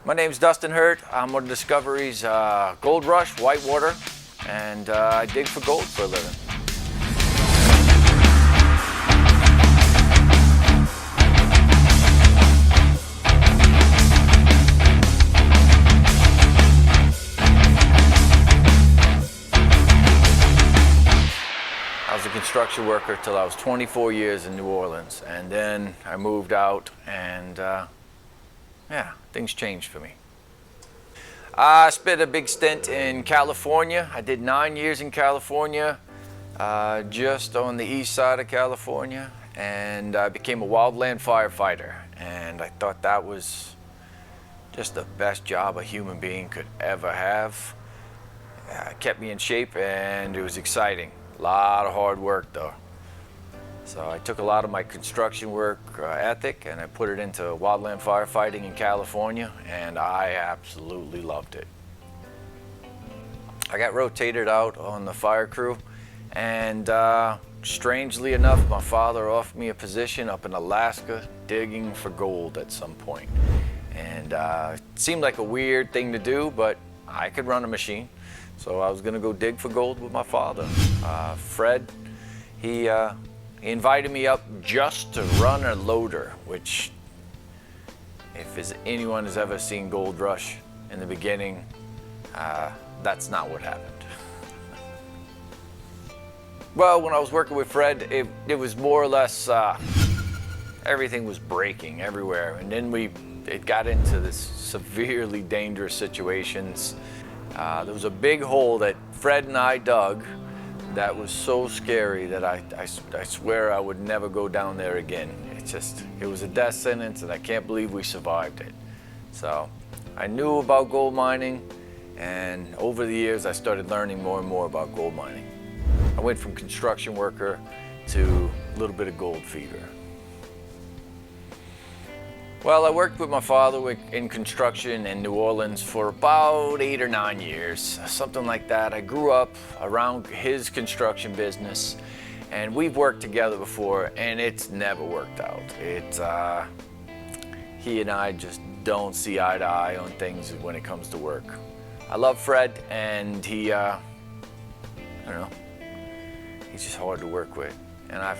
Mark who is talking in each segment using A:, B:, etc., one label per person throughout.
A: My name's Dustin Hurt. I'm one of Discovery's Gold Rush, Whitewater, and I dig for gold for a living. I was a construction worker till I was 24 years in New Orleans, and then I moved out, and yeah, things changed for me. I spent a big stint in California. I did 9 years in California, just on the east side of California, and I became a wildland firefighter, and I thought that was just the best job a human being could ever have. It kept me in shape, and it was exciting. A lot of hard work though. So I took a lot of my construction work ethic and I put it into wildland firefighting in California, and I absolutely loved it. I got rotated out on the fire crew, and strangely enough, my father offered me a position up in Alaska digging for gold at some point. And it seemed like a weird thing to do, but I could run a machine. So I was gonna go dig for gold with my father. Fred, he invited me up just to run a loader, which if anyone has ever seen Gold Rush in the beginning, that's not what happened. Well, when I was working with Fred, it was more or less, everything was breaking everywhere. And then it got into this severely dangerous situations. There was a big hole that Fred and I dug that was so scary that I swear I would never go down there again. It was a death sentence, and I can't believe we survived it. So I knew about gold mining, and over the years I started learning more and more about gold mining. I went from construction worker to a little bit of gold fever. Well, I worked with my father in construction in New Orleans for about 8 or 9 years, something like that. I grew up around his construction business, and we've worked together before, and it's never worked out. He and I just don't see eye to eye on things when it comes to work. I love Fred, and he, I don't know, he's just hard to work with. And I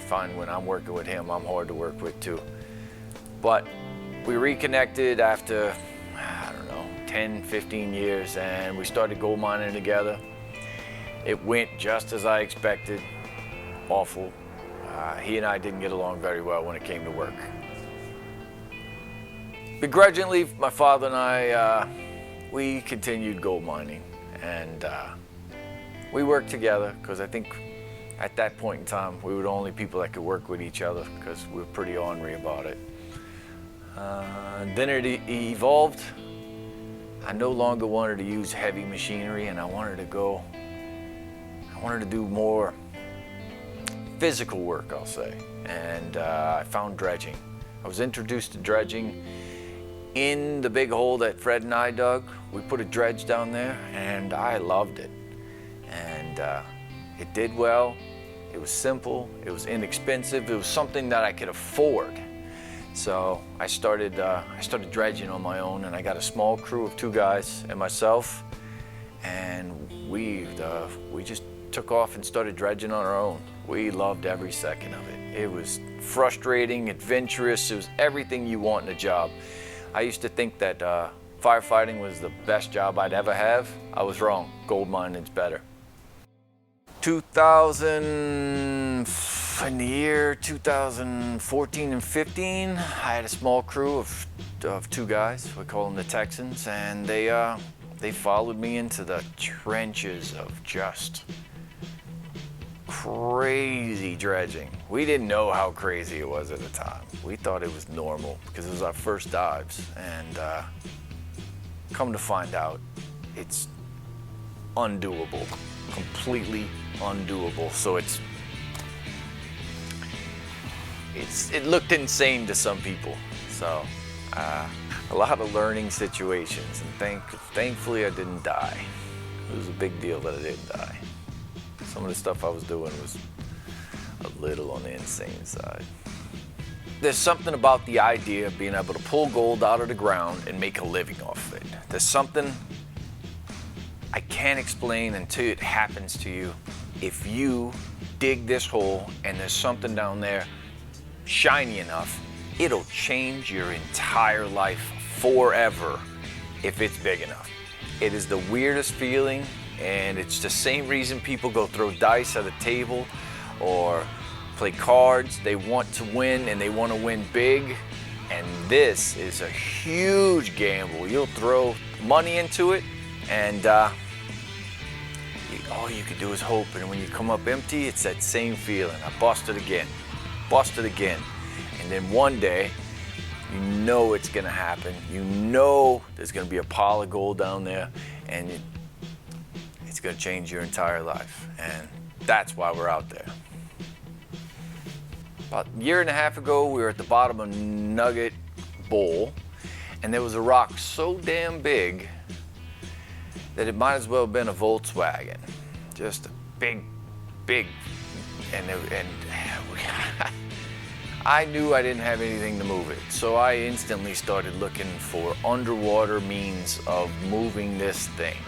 A: find when I'm working with him, I'm hard to work with too. But we reconnected after, I don't know, 10, 15 years, and we started gold mining together. It went just as I expected, awful. He and I didn't get along very well when it came to work. Begrudgingly, my father and I, we continued gold mining, and we worked together because I think at that point in time, we were the only people that could work with each other because we were pretty ornery about it. Then it evolved. I no longer wanted to use heavy machinery, and I wanted to do more physical work, I'll say. And I found dredging. I was introduced to dredging in the big hole that Fred and I dug. We put a dredge down there, and I loved it. And it did well. It was simple. It was inexpensive. It was something that I could afford. So I started dredging on my own, and I got a small crew of 2 guys and myself, and we just took off and started dredging on our own. We loved every second of it. It was frustrating, adventurous. It was everything you want in a job. I used to think that firefighting was the best job I'd ever have. I was wrong. Gold mining's better. In the year 2014 and 15, I had a small crew of 2 guys. We call them the Texans, and they followed me into the trenches of just crazy dredging. We didn't know how crazy it was at the time. We thought it was normal because it was our first dives, and come to find out, it's undoable, completely undoable. So it looked insane to some people. So a lot of learning situations, and thankfully I didn't die. It was a big deal that I didn't die. Some of the stuff I was doing was a little on the insane side. there's something about the idea of being able to pull gold out of the ground and make a living off of it. There's something I can't explain until it happens to you. If you dig this hole and there's something down there shiny enough, it'll change your entire life forever if it's big enough. It is the weirdest feeling, and it's the same reason people go throw dice at a table or play cards. They want to win, and they want to win big, and this is a huge gamble. You'll throw money into it, and all you can do is hope, and when you come up empty, it's that same feeling. I busted again, and then one day, you know it's gonna happen. You know there's gonna be a pile of gold down there, and it's gonna change your entire life, and that's why we're out there. About a year and a half ago, we were at the bottom of Nugget Bowl, and there was a rock so damn big that it might as well have been a Volkswagen. Just a big, and I knew I didn't have anything to move it, so I instantly started looking for underwater means of moving this thing.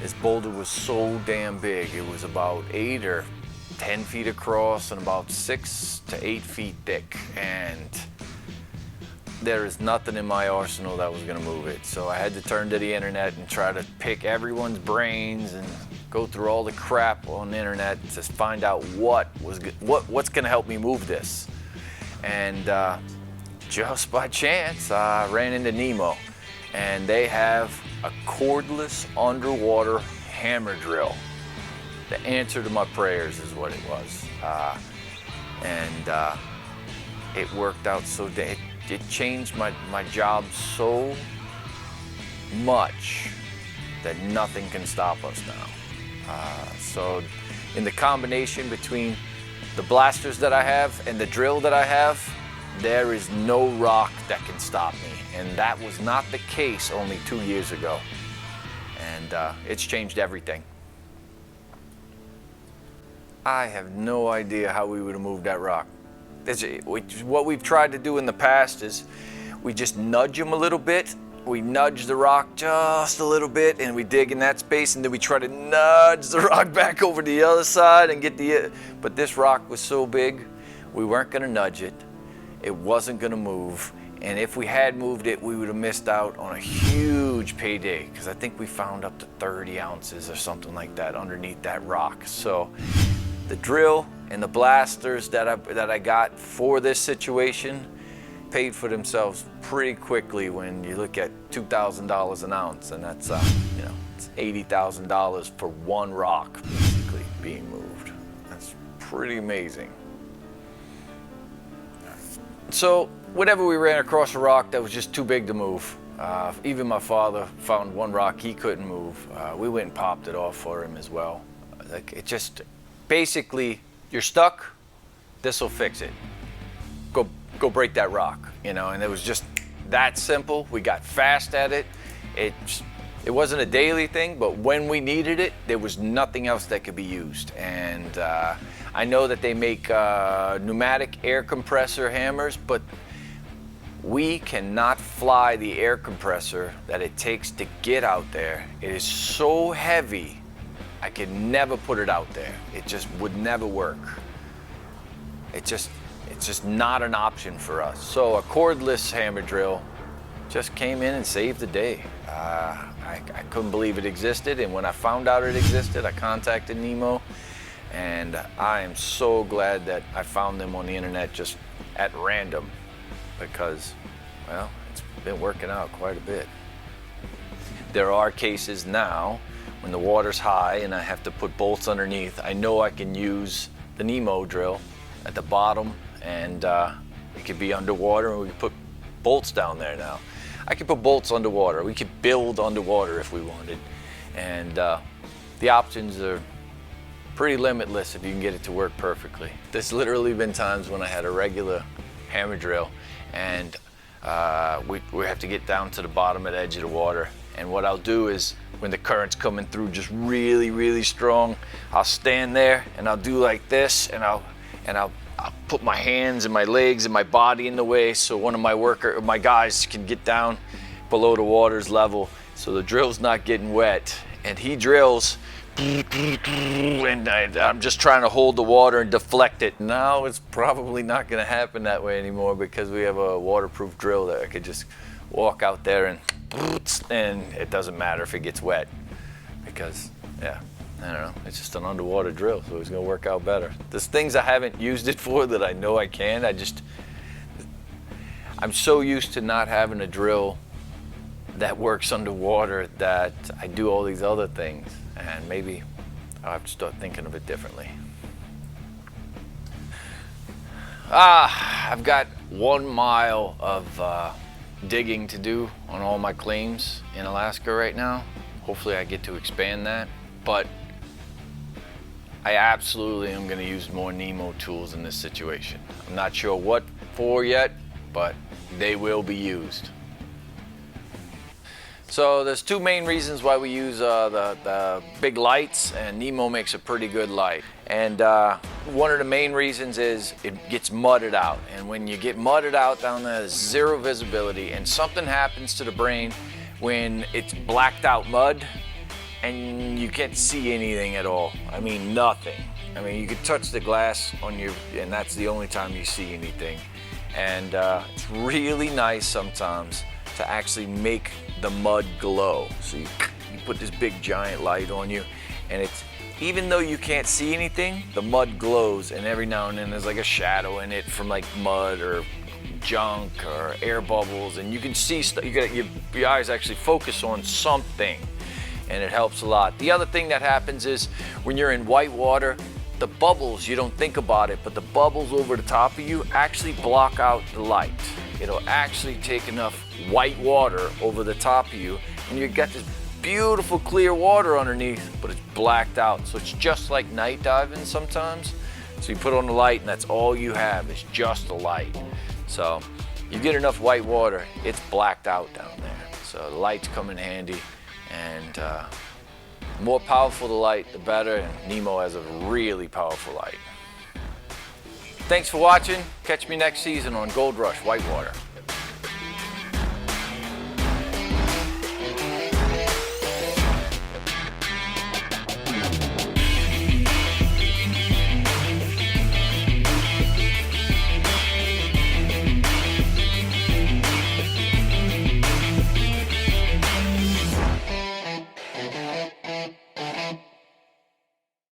A: This boulder was so damn big. It was about 8 or 10 feet across and about 6 to 8 feet thick, and there is nothing in my arsenal that was gonna move it. So I had to turn to the internet and try to pick everyone's brains and go through all the crap on the internet to find out what's gonna help me move this. And just by chance, I ran into Nemo, and they have a cordless underwater hammer drill. The answer to my prayers is what it was. It worked out so it changed my job so much that nothing can stop us now. So in the combination between the blasters that I have and the drill that I have, there is no rock that can stop me. And that was not the case only 2 years ago. And it's changed everything. I have no idea how we would have moved that rock. What we've tried to do in the past is we just nudge them a little bit. We nudge the rock just a little bit, and we dig in that space, and then we try to nudge the rock back over to the other side and but this rock was so big, we weren't gonna nudge it. It wasn't gonna move, and if we had moved it, we would have missed out on a huge payday, because I think we found up to 30 ounces or something like that underneath that rock. So the drill and the blasters that I got for this situation paid for themselves pretty quickly when you look at $2,000 an ounce, and that's it's $80,000 for one rock basically being moved. That's pretty amazing. So whenever we ran across a rock that was just too big to move, even my father found one rock he couldn't move. We went and popped it off for him as well. Like, it just basically, you're stuck, this will fix it. Go break that rock, and it was just that simple. We got fast at it. It wasn't a daily thing, but when we needed it, there was nothing else that could be used. And I know that they make pneumatic air compressor hammers, but we cannot fly the air compressor that it takes to get out there. It is so heavy, I could never put it out there. It just would never work. It's just not an option for us. So a cordless hammer drill just came in and saved the day. I couldn't believe it existed, and when I found out it existed, I contacted Nemo, and I am so glad that I found them on the internet just at random, because, well, it's been working out quite a bit. There are cases now when the water's high and I have to put bolts underneath. I know I can use the Nemo drill at the bottom, and it could be underwater, and we can put bolts down there now. I could put bolts underwater. We could build underwater if we wanted. And the options are pretty limitless if you can get it to work perfectly. There's literally been times when I had a regular hammer drill, and we have to get down to the bottom of the edge of the water. And what I'll do is, when the current's coming through just really, really strong, I'll stand there and I'll do like this, and I'll I'll put my hands and my legs and my body in the way so one of my guys can get down below the water's level so the drill's not getting wet. And he drills, and I'm just trying to hold the water and deflect it. Now it's probably not going to happen that way anymore because we have a waterproof drill that I could just walk out there and it doesn't matter if it gets wet because, yeah, I don't know, it's just an underwater drill, so it's going to work out better. There's things I haven't used it for that I know I can. I'm so used to not having a drill that works underwater that I do all these other things, and maybe I'll have to start thinking of it differently. I've got 1 mile of digging to do on all my claims in Alaska right now. Hopefully I get to expand that, but I absolutely am going to use more Nemo tools in this situation. I'm not sure what for yet, but they will be used. So there's 2 main reasons why we use the big lights, and Nemo makes a pretty good light. And one of the main reasons is it gets mudded out. And when you get mudded out down there, there's 0 visibility, and something happens to the brain when it's blacked out mud and you can't see anything at all. I mean, nothing. I mean, you could touch the glass and that's the only time you see anything. And it's really nice sometimes to actually make the mud glow. So you put this big giant light on you, and even though you can't see anything, the mud glows, and every now and then there's like a shadow in it from like mud or junk or air bubbles, and you can see stuff. Your eyes actually focus on something, and it helps a lot. The other thing that happens is when you're in white water, the bubbles, you don't think about it, but the bubbles over the top of you actually block out the light. It'll actually take enough white water over the top of you, and you got this beautiful clear water underneath, but it's blacked out. So it's just like night diving sometimes. So you put on the light and that's all you have is just the light. So you get enough white water, it's blacked out down there. So the lights come in handy, and the more powerful the light, the better, and Nemo has a really powerful light. Thanks for watching. Catch me next season on Gold Rush Whitewater.